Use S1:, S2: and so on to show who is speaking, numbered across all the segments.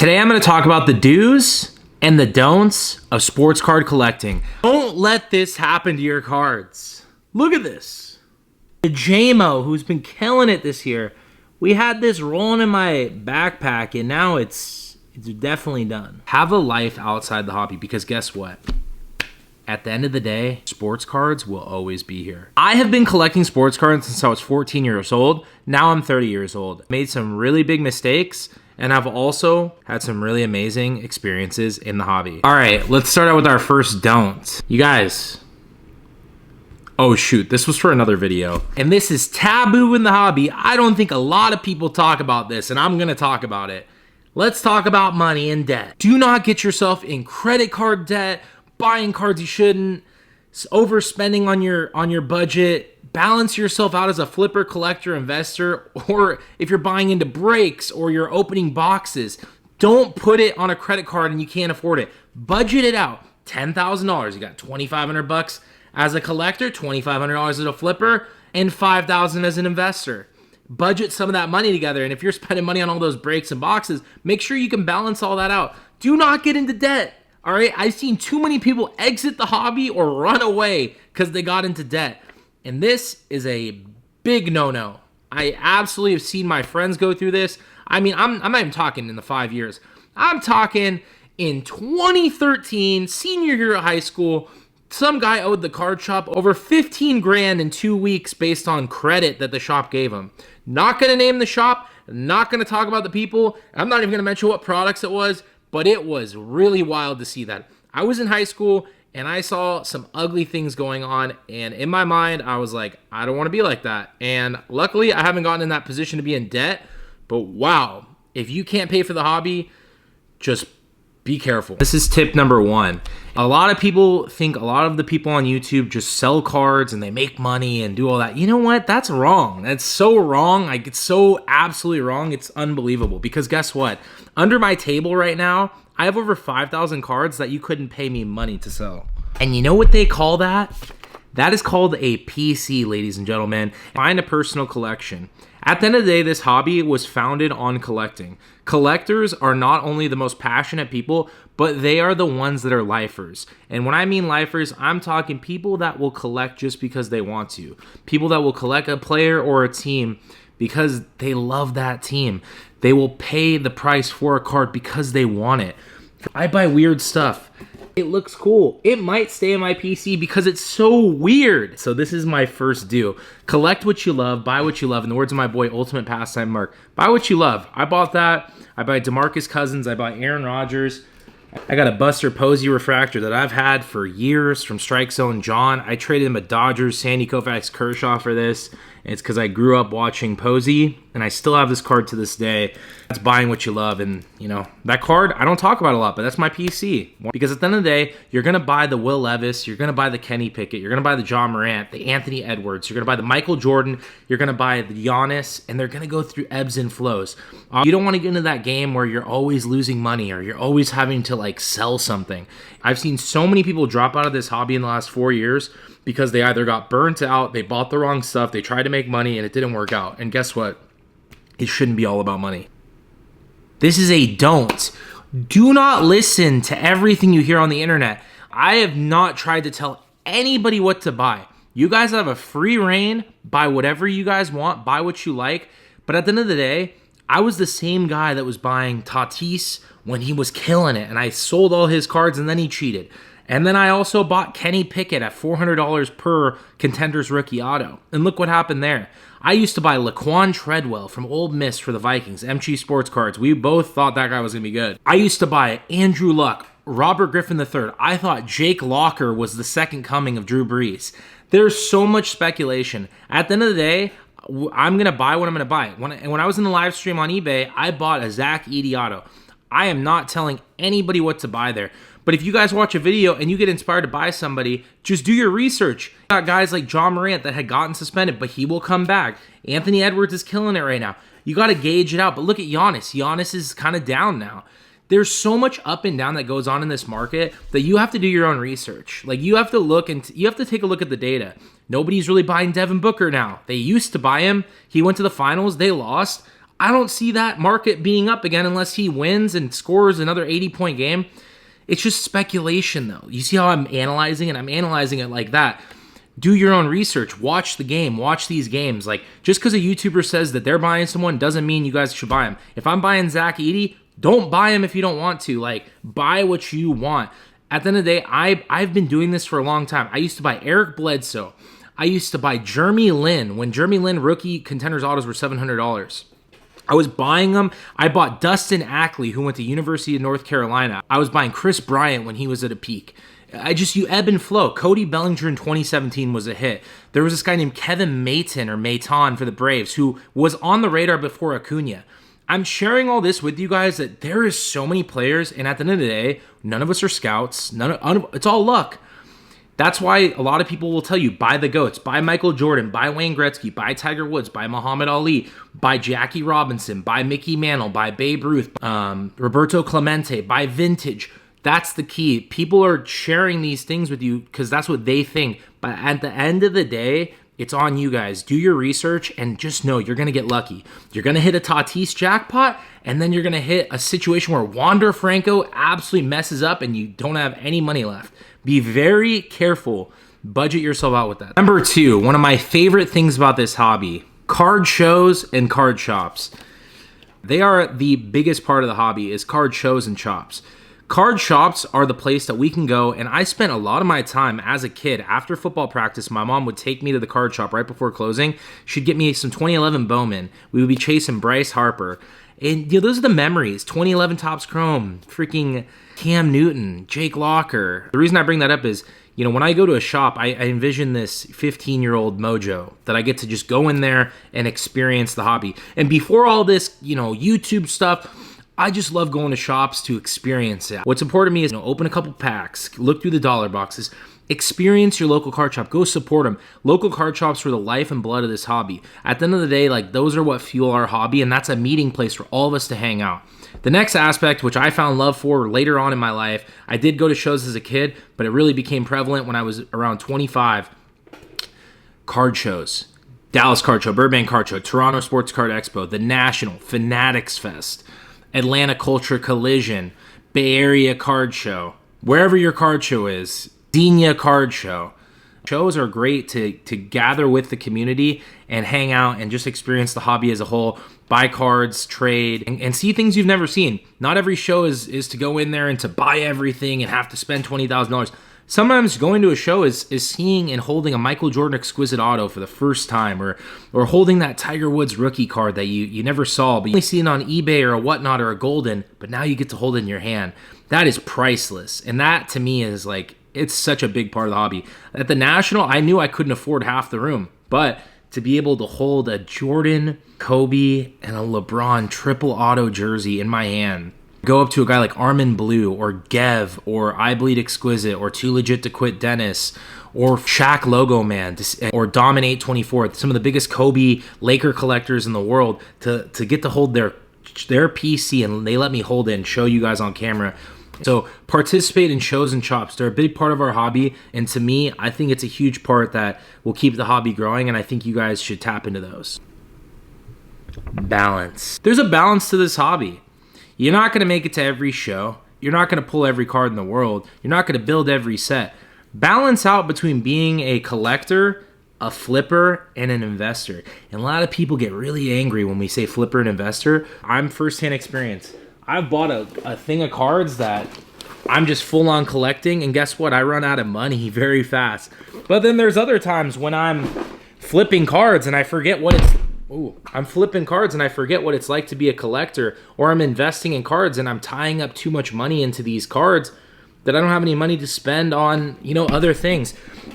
S1: Today I'm going to talk about the do's and the don'ts of sports card collecting. Don't let this happen to your cards. Look at this. The JMO, who's been killing it this year. We had this rolling in my backpack and now it's definitely done. Have a life outside the hobby, because guess what? At the end of the day, sports cards will always be here. I have been collecting sports cards since I was 14 years old. Now I'm 30 years old. Made some really big mistakes, and I've also had some really amazing experiences in the hobby. All right, let's start out with our first don't. You guys, oh shoot, this was for another video. And this is taboo in the hobby. I don't think a lot of people talk about this, and I'm gonna talk about it. Let's talk about money and debt. Do not get yourself in credit card debt, buying cards you shouldn't, overspending on your budget. Balance yourself out as a flipper, collector, investor, or if you're buying into breaks or you're opening boxes, don't put it on a credit card and you can't afford it. Budget it out. $10,000. You got $2,500 as a collector, $2,500 as a flipper, and $5,000 as an investor. Budget some of that money together, and if you're spending money on all those breaks and boxes, make sure you can balance all that out. Do not get into debt. All right, I've seen too many people exit the hobby or run away because they got into debt. And this is a big no-no. I absolutely have seen my friends go through this. I mean, I'm not even talking in the 5 years. I'm talking in 2013, senior year of high school, some guy owed the card shop over 15 grand in 2 weeks based on credit that the shop gave him. Not gonna name the shop, not gonna talk about the people. I'm not even gonna mention what products it was, but it was really wild to see that. I was in high school and I saw some ugly things going on, and in my mind, I was like, I don't want to be like that. And luckily, I haven't gotten in that position to be in debt, but wow, if you can't pay for the hobby, just be careful. This is tip number one. A lot of people think a lot of the people on YouTube just sell cards and they make money and do all that. You know what? That's wrong. That's so wrong. Like, it's so absolutely wrong. It's unbelievable, because guess what? Under my table right now, I have over 5,000 cards that you couldn't pay me money to sell. And you know what they call that? That is called a PC, ladies and gentlemen. Find a personal collection. At the end of the day, this hobby was founded on collecting. Collectors are not only the most passionate people, but they are the ones that are lifers. And when I mean lifers, I'm talking people that will collect just because they want to. People that will collect a player or a team because they love that team. They will pay the price for a card because they want it. I buy weird stuff. It looks cool. It might stay in my PC because it's so weird. So this is my first do. Collect what you love, buy what you love. In the words of my boy, Ultimate Pastime Mark, buy what you love. I bought that. I buy DeMarcus Cousins. I buy Aaron Rodgers. I got a Buster Posey refractor that I've had for years from Strike Zone John. I traded him a Dodgers Sandy Koufax Kershaw for this. And it's because I grew up watching Posey, and I still have this card to this day. That's buying what you love. And, you know, that card, I don't talk about a lot, but that's my PC. Because at the end of the day, you're going to buy the Will Levis, you're going to buy the Kenny Pickett, you're going to buy the John Morant, the Anthony Edwards, you're going to buy the Michael Jordan, you're going to buy the Giannis, and they're going to go through ebbs and flows. You don't want to get into that game where you're always losing money or you're always having to, like, sell something. I've seen so many people drop out of this hobby in the last 4 years because they either got burnt out, they bought the wrong stuff, they tried to make money, and it didn't work out. And guess what? It shouldn't be all about money. This is a don't. Do not listen to everything you hear on the internet. I have not tried to tell anybody what to buy. You guys have a free reign. Buy whatever you guys want. Buy what you like. But at the end of the day, I was the same guy that was buying Tatis when he was killing it, and I sold all his cards, and then he cheated. And then I also bought Kenny Pickett at $400 per Contenders Rookie Auto. And look what happened there. I used to buy Laquan Treadwell from Ole Miss for the Vikings, MG Sports Cards. We both thought that guy was going to be good. I used to buy Andrew Luck, Robert Griffin III. I thought Jake Locker was the second coming of Drew Brees. There's so much speculation. At the end of the day, I'm going to buy what I'm going to buy. When I was in the live stream on eBay, I bought a Zach Edey auto. I am not telling anybody what to buy there. But if you guys watch a video and you get inspired to buy somebody, just do your research. Got guys like John Morant that had gotten suspended, but he will come back. Anthony Edwards is killing it right now. You got to gauge it out. But look at Giannis. Giannis is kind of down now. There's so much up and down that goes on in this market that you have to do your own research. Like, you have to look and you have to take a look at the data. Nobody's really buying Devin Booker now. They used to buy him. He went to the finals. They lost. I don't see that market being up again unless he wins and scores another 80-point game. It's just speculation, though. You see how I'm analyzing it? I'm analyzing it like that. Do your own research. Watch the game. Watch these games. Like, just because a YouTuber says that they're buying someone doesn't mean you guys should buy him. If I'm buying Zach Edey, don't buy him if you don't want to. Like, buy what you want. At the end of the day, I've been doing this for a long time. I used to buy Eric Bledsoe. I used to buy Jeremy Lin when Jeremy Lin rookie contenders autos were $700. I was buying them. I bought Dustin Ackley, who went to University of North Carolina. I was buying Chris Bryant when he was at a peak. You ebb and flow. Cody Bellinger in 2017 was a hit. There was this guy named Kevin Maton for the Braves who was on the radar before Acuna. I'm sharing all this with you guys that there is so many players, and at the end of the day, none of us are scouts. It's all luck. That's why a lot of people will tell you, buy the GOATs, buy Michael Jordan, buy Wayne Gretzky, buy Tiger Woods, buy Muhammad Ali, buy Jackie Robinson, buy Mickey Mantle, buy Babe Ruth, Roberto Clemente, buy vintage. That's the key. People are sharing these things with you because that's what they think. But at the end of the day, it's on you guys. Do your research and just know you're going to get lucky. You're going to hit a Tatis jackpot, and then you're going to hit a situation where Wander Franco absolutely messes up and you don't have any money left. Be very careful. Budget yourself out with that. Number 2, one of my favorite things about this hobby, card shows and card shops. They are the biggest part of the hobby is card shows and shops. Card shops are the place that we can go, and I spent a lot of my time as a kid. After football practice, my mom would take me to the card shop right before closing. She'd get me some 2011 Bowman. We would be chasing Bryce Harper. And those are the memories. 2011 Topps Chrome, freaking Cam Newton, Jake Locker. The reason I bring that up is, when I go to a shop, I envision this 15-year-old Mojo that I get to just go in there and experience the hobby. And before all this, YouTube stuff, I just love going to shops to experience it. What's important to me is open a couple packs, look through the dollar boxes, experience your local card shop, go support them. Local card shops are the life and blood of this hobby. At the end of the day, those are what fuel our hobby, and that's a meeting place for all of us to hang out. The next aspect, which I found love for later on in my life, I did go to shows as a kid, but it really became prevalent when I was around 25. Card shows. Dallas Card Show, Burbank Card Show, Toronto Sports Card Expo, the National, Fanatics Fest, Atlanta Culture Collision, Bay Area Card Show, wherever your card show is, Xenia Card Show. Shows are great to gather with the community and hang out and just experience the hobby as a whole, buy cards, trade, and see things you've never seen. Not every show is to go in there and to buy everything and have to spend $20,000. Sometimes going to a show is seeing and holding a Michael Jordan exquisite auto for the first time, or holding that Tiger Woods rookie card that you never saw, but you only see it on eBay or a whatnot or a Golden, but now you get to hold it in your hand. That is priceless. And that to me is it's such a big part of the hobby. At the National, I knew I couldn't afford half the room, but to be able to hold a Jordan, Kobe, and a LeBron triple auto jersey in my hand, go up to a guy like Armin Blue or Gev or I Bleed Exquisite or Too Legit to Quit Dennis or Shaq Logo Man or Dominate 24, some of the biggest Kobe Laker collectors in the world, to get to hold their PC, and they let me hold it and show you guys on camera. So participate in shows and shops. They're a big part of our hobby, and to me, I think it's a huge part that will keep the hobby growing, and I think you guys should tap into those. Balance. There's a balance to this hobby. You're not going to make it to every show. You're not going to pull every card in the world. You're not going to build every set. Balance out between being a collector, a flipper, and an investor. And a lot of people get really angry when we say flipper and investor. I'm firsthand experience. I've bought a thing of cards that I'm just full on collecting, and guess what? I run out of money very fast. But then there's other times when I'm flipping cards and I forget what it's like to be a collector, or I'm investing in cards and I'm tying up too much money into these cards that I don't have any money to spend on, other things.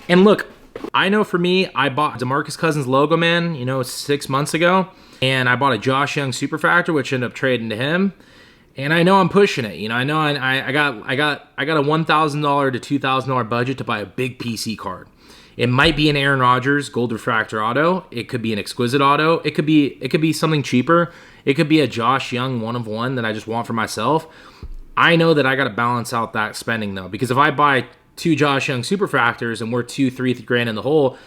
S1: And look, I know for me, I bought DeMarcus Cousins Logo Man, 6 months ago, and I bought a Josh Young Superfractor, which ended up trading to him. And I know I'm pushing it. I know I got a $1,000 to $2,000 budget to buy a big PC card. It might be an Aaron Rodgers Gold Refractor auto. It could be an exquisite auto. It could be something cheaper. It could be a Josh Young 1/1 that I just want for myself. I know that I got to balance out that spending though, because if I buy 2 Josh Young Superfractors and we're 2-3 grand in the hole,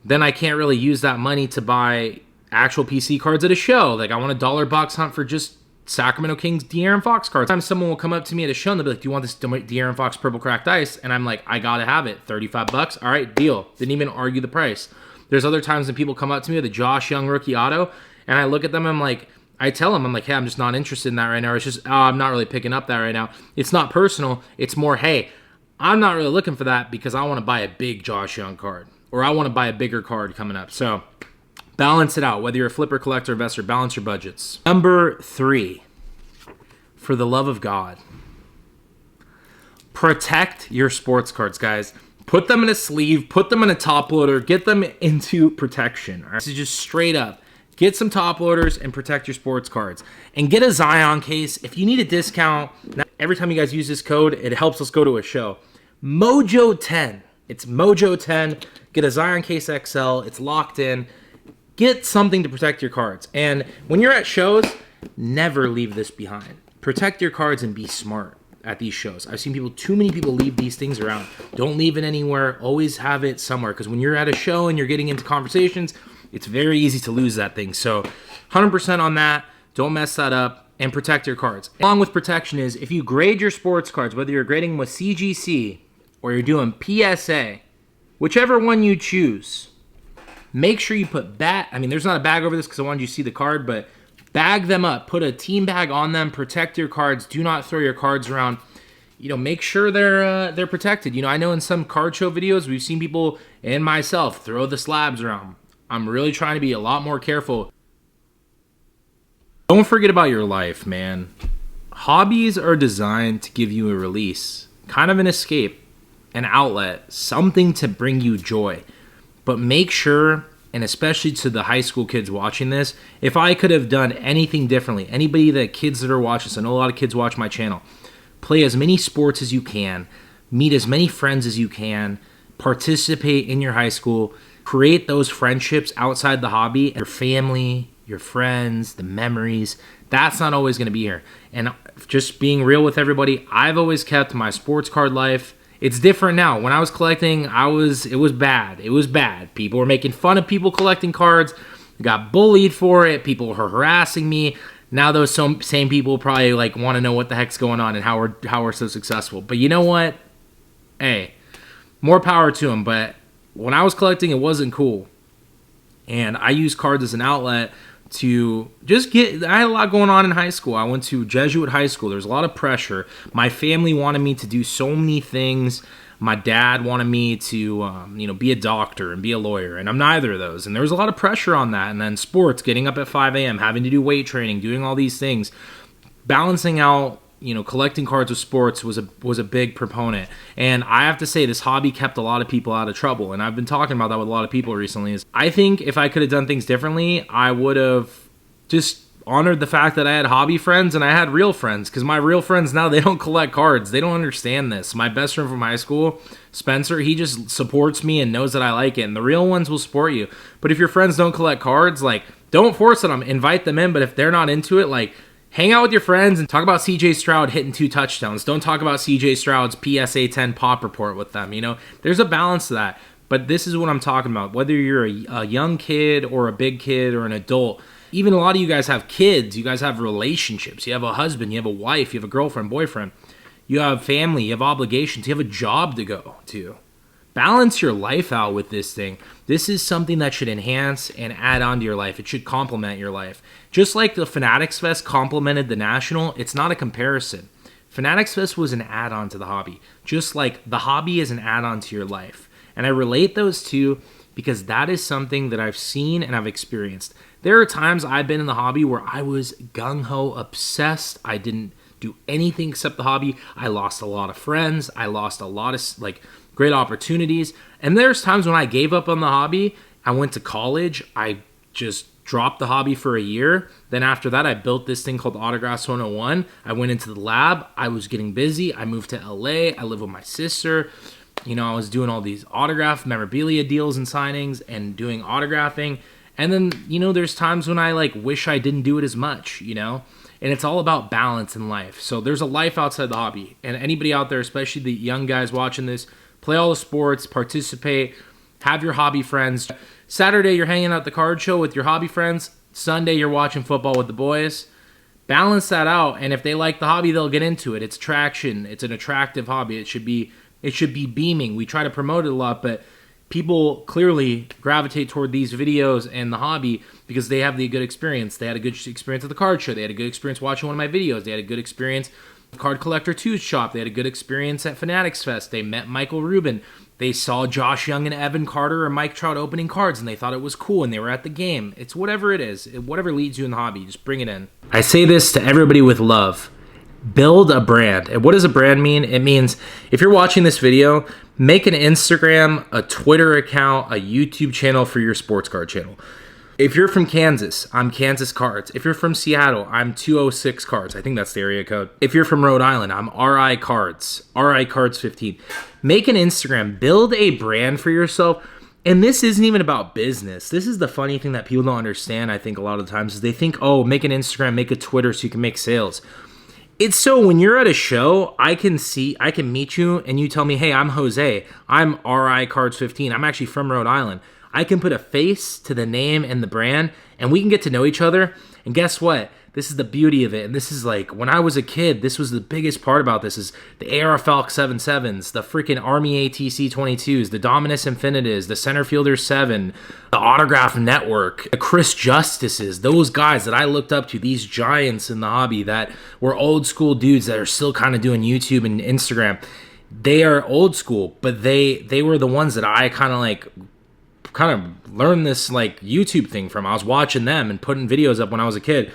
S1: then I can't really use that money to buy actual PC cards at a show. Like, I want a dollar box hunt for just Sacramento Kings De'Aaron Fox cards. Sometimes someone will come up to me at a show and they'll be like, do you want this De'Aaron Fox purple cracked ice? And I'm like, I gotta have it. 35 bucks. All right, deal. Didn't even argue the price. There's other times when people come up to me with a Josh Young rookie auto, and I look at them and I'm like, I tell them, I'm like, hey, I'm just not interested in that right now. Or it's just, oh, I'm not really picking up that right now. It's not personal. It's more, hey, I'm not really looking for that because I want to buy a big Josh Young card, or I want to buy a bigger card coming up. So balance it out. Whether you're a flipper, collector, investor, balance your budgets. Number 3, for the love of God, protect your sports cards, guys. Put them in a sleeve, put them in a top loader, get them into protection. All right? This is just straight up. Get some top loaders and protect your sports cards. And get a Zion case. If you need a discount, every time you guys use this code, it helps us go to a show. Mojo 10. It's Mojo 10. Get a Zion case XL. It's locked in. Get something to protect your cards. And when you're at shows, never leave this behind. Protect your cards and be smart at these shows. I've seen too many people leave these things around. Don't leave it anywhere. Always have it somewhere, because when you're at a show and you're getting into conversations, it's very easy to lose that thing. So 100% on that. Don't mess that up, and protect your cards. Along with protection is, if you grade your sports cards, whether you're grading them with CGC or you're doing PSA, whichever one you choose, make sure you put there's not a bag over this because I wanted you to see the card, but bag them up. Put a team bag on them. Protect your cards. Do not throw your cards around. Make sure they're protected. I know in some card show videos, we've seen people and myself throw the slabs around. I'm really trying to be a lot more careful. Don't forget about your life, man. Hobbies are designed to give you a release, kind of an escape, an outlet, something to bring you joy. But make sure, and especially to the high school kids watching this, if I could have done anything differently, kids that are watching this, I know a lot of kids watch my channel, play as many sports as you can, meet as many friends as you can, participate in your high school, create those friendships outside the hobby, your family, your friends, the memories. That's not always going to be here. And just being real with everybody, I've always kept my sports card life. It's different now. When I was collecting, it was bad. It was bad. People were making fun of people collecting cards. I got bullied for it. People were harassing me. Now those same people probably want to know what the heck's going on and how we're so successful. But you know what? Hey, more power to them. But when I was collecting, it wasn't cool. And I used cards as an outlet to I had a lot going on in high school. I went to Jesuit high school. There's a lot of pressure. My family wanted me to do so many things. My dad wanted me to, be a doctor and be a lawyer. And I'm neither of those. And there was a lot of pressure on that. And then sports, getting up at 5 a.m., having to do weight training, doing all these things. Balancing out, collecting cards with sports was a big proponent. And I have to say, this hobby kept a lot of people out of trouble. And I've been talking about that with a lot of people recently. I think if I could have done things differently, I would have just honored the fact that I had hobby friends and I had real friends. Because my real friends now, they don't collect cards. They don't understand this. My best friend from high school, Spencer, he just supports me and knows that I like it. And the real ones will support you. But if your friends don't collect cards, don't force it on them. Invite them in. But if they're not into it, hang out with your friends and talk about C.J. Stroud hitting 2 touchdowns. Don't talk about C.J. Stroud's PSA 10 pop report with them. There's a balance to that. But this is what I'm talking about. Whether you're a young kid or a big kid or an adult, even a lot of you guys have kids. You guys have relationships. You have a husband. You have a wife. You have a girlfriend, boyfriend. You have family. You have obligations. You have a job to go to. Balance your life out with this thing. This is something that should enhance and add on to your life. It should complement your life. Just like the Fanatics Fest complemented the National, it's not a comparison. Fanatics Fest was an add-on to the hobby, just like the hobby is an add-on to your life. And I relate those two because that is something that I've seen and I've experienced. There are times I've been in the hobby where I was gung-ho obsessed. I didn't do anything except the hobby. I lost a lot of friends. I lost a lot of great opportunities. And there's times when I gave up on the hobby. I went to college. I just dropped the hobby for a year. Then after that, I built this thing called Autographs 101. I went into the lab. I was getting busy. I moved to LA. I live with my sister. I was doing all these autograph memorabilia deals and signings and doing autographing. And then, there's times when I wish I didn't do it as much, and it's all about balance in life. So there's a life outside the hobby. And anybody out there, especially the young guys watching this, play all the sports, participate, have your hobby friends. Saturday, you're hanging out at the card show with your hobby friends. Sunday, you're watching football with the boys. Balance that out, and if they like the hobby, they'll get into it. It's traction. It's an attractive hobby. It should be beaming. We try to promote it a lot, but people clearly gravitate toward these videos and the hobby because they have the good experience. They had a good experience at the card show. They had a good experience watching one of my videos. They had a good experience at Card Collector 2's shop. They had a good experience at Fanatics Fest. They met Michael Rubin. They saw Josh Young and Evan Carter or Mike Trout opening cards, and they thought it was cool, and they were at the game. It's whatever it is. Whatever leads you in the hobby, just bring it in. I say this to everybody with love. Build a brand. And what does a brand mean? It means if you're watching this video, make an Instagram, a Twitter account, a YouTube channel for your sports card channel. If you're from Kansas, I'm Kansas Cards. If you're from Seattle, I'm 206 Cards. I think that's the area code. If you're from Rhode Island, I'm RI Cards. RI Cards 15. Make an Instagram. Build a brand for yourself. And this isn't even about business. This is the funny thing that people don't understand, I think, a lot of the times, is they think, oh, make an Instagram, make a Twitter so you can make sales. It's so when you're at a show, I can meet you and you tell me, hey, I'm Jose. I'm RI Cards 15. I'm actually from Rhode Island. I can put a face to the name and the brand, and we can get to know each other. And guess what? This is the beauty of it. And this is like, when I was a kid, this was the biggest part about this is the AR Falk 77s, the freaking Army ATC 22s, the Dominus Infinitas, the Center Fielder 7, the Autograph Network, the Chris Justices, those guys that I looked up to, these giants in the hobby that were old school dudes that are still kind of doing YouTube and Instagram. They are old school, but they were the ones that I kind of learned this like YouTube thing from. I was watching them and putting videos up when I was a kid.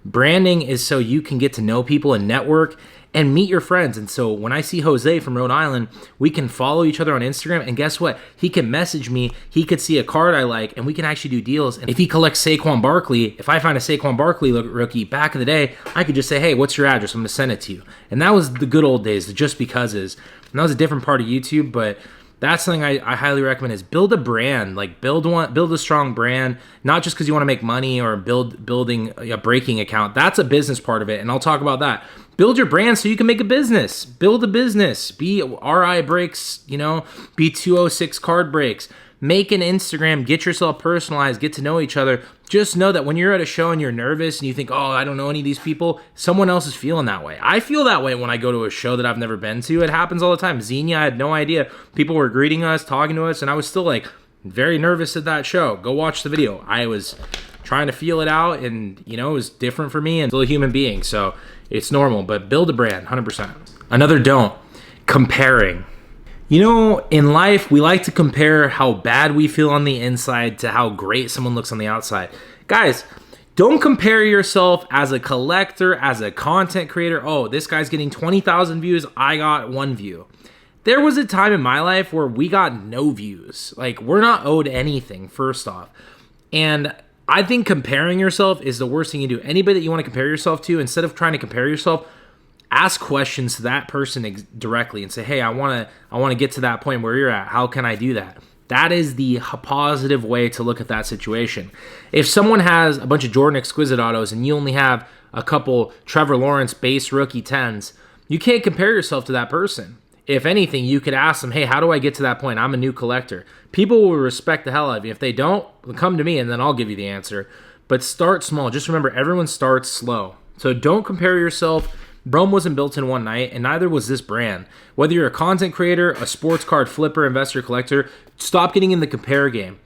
S1: Branding is so you can get to know people and network and meet your friends. And so when I see Jose from Rhode Island, we can follow each other on Instagram. And guess what? He can message me. He could see a card I like, and we can actually do deals. And if he collects Saquon Barkley, if I find a Saquon Barkley rookie back in the day, I could just say, hey, what's your address? I'm going to send it to you. And that was the good old days, the just becauses. And that was a different part of YouTube, but that's something I highly recommend is build a brand, like build a strong brand, not just because you want to make money or building a breaking account. That's a business part of it, and I'll talk about that. Build your brand so you can make a business. Build a business. Be RI Breaks, be 206 Card Breaks. Make an Instagram, get yourself personalized, get to know each other. Just know that when you're at a show and you're nervous and you think, oh, I don't know any of these people, someone else is feeling that way. I feel that way when I go to a show that I've never been to. It happens all the time. Xenia, I had no idea. People were greeting us, talking to us, and I was still like very nervous at that show. Go watch the video. I was trying to feel it out, and it was different for me, and still a human being, so it's normal. But build a brand, 100%. Another don't, comparing. In life, we like to compare how bad we feel on the inside to how great someone looks on the outside. Guys, don't compare yourself as a collector, as a content creator. Oh, this guy's getting 20,000 views. I got 1 view. There was a time in my life where we got no views. Like, we're not owed anything, first off. And I think comparing yourself is the worst thing you do. Anybody that you want to compare yourself to, instead of trying to compare yourself, ask questions to that person directly and say, hey, I want to get to that point where you're at. How can I do that? That is the positive way to look at that situation. If someone has a bunch of Jordan Exquisite autos and you only have a couple Trevor Lawrence base rookie 10s, you can't compare yourself to that person. If anything, you could ask them, hey, how do I get to that point? I'm a new collector. People will respect the hell out of you. If they don't, come to me and then I'll give you the answer. But start small. Just remember, everyone starts slow. So don't compare yourself. Rome wasn't built in one night, and neither was this brand. Whether you're a content creator, a sports card flipper, investor, collector, stop getting in the compare game.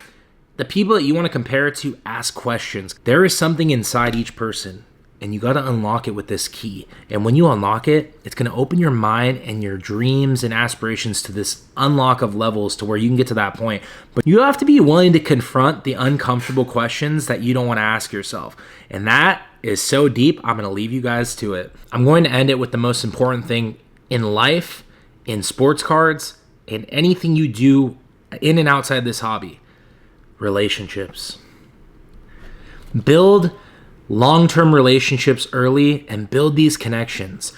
S1: The people that you want to compare to, ask questions. There is something inside each person, and you got to unlock it with this key. And when you unlock it, it's going to open your mind and your dreams and aspirations to this unlock of levels to where you can get to that point. But you have to be willing to confront the uncomfortable questions that you don't want to ask yourself. And that is so deep, I'm going to leave you guys to it. I'm going to end it with the most important thing in life, in sports cards, in anything you do in and outside this hobby. Relationships. Build long-term relationships early and build these connections.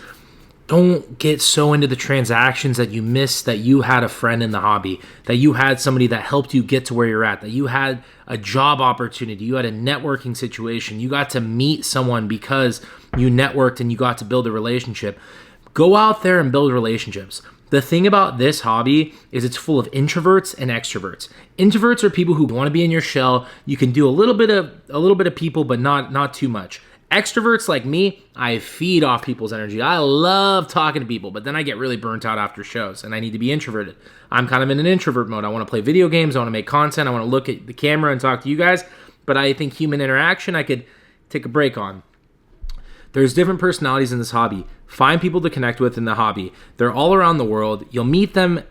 S1: Don't get so into the transactions that you miss that you had a friend in the hobby, that you had somebody that helped you get to where you're at, that you had a job opportunity, you had a networking situation, you got to meet someone because you networked and you got to build a relationship. Go out there and build relationships. The thing about this hobby is it's full of introverts and extroverts. Introverts are people who want to be in your shell. You can do a little bit of people, but not too much. Extroverts like me, I feed off people's energy. I love talking to people, but then I get really burnt out after shows and I need to be introverted. I'm kind of in an introvert mode. I want to play video games. I want to make content. I want to look at the camera and talk to you guys, but I think human interaction I could take a break on. There's different personalities in this hobby. Find people to connect with in the hobby. They're all around the world. You'll meet them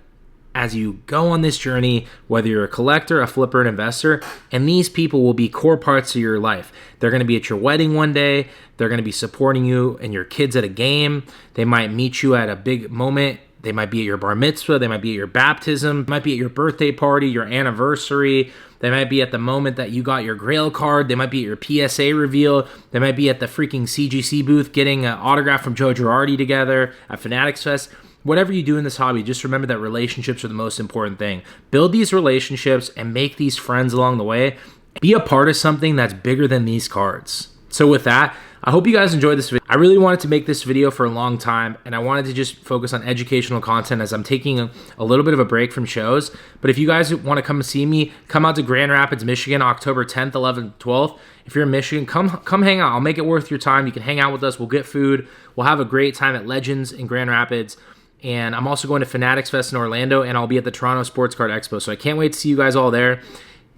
S1: as you go on this journey, whether you're a collector, a flipper, an investor, and these people will be core parts of your life. They're going to be at your wedding one day. They're going to be supporting you and your kids at a game. They might meet you at a big moment. They might be at your bar mitzvah. They might be at your baptism. They might be at your birthday party, your anniversary. They might be at the moment that you got your Grail card. They might be at your PSA reveal. They might be at the freaking CGC booth getting an autograph from Joe Girardi together at Fanatics Fest. Whatever you do in this hobby, just remember that relationships are the most important thing. Build these relationships and make these friends along the way. Be a part of something that's bigger than these cards. So with that, I hope you guys enjoyed this video. I really wanted to make this video for a long time, and I wanted to just focus on educational content as I'm taking a little bit of a break from shows. But if you guys want to come see me, come out to Grand Rapids, Michigan, October 10th, 11th, 12th. If you're in Michigan, come hang out. I'll make it worth your time. You can hang out with us. We'll get food. We'll have a great time at Legends in Grand Rapids. And I'm also going to Fanatics Fest in Orlando, and I'll be at the Toronto Sports Card Expo. So I can't wait to see you guys all there.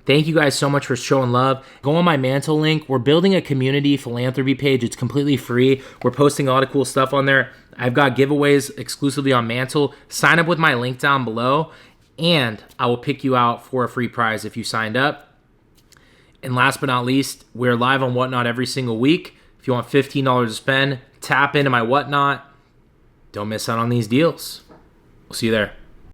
S1: Thank you guys so much for showing love. Go on my Mantle link. We're building a community philanthropy page. It's completely free. We're posting a lot of cool stuff on there. I've got giveaways exclusively on Mantle. Sign up with my link down below, and I will pick you out for a free prize if you signed up. And last but not least, we're live on Whatnot every single week. If you want $15 to spend, tap into my Whatnot. Don't miss out on these deals. We'll see you there.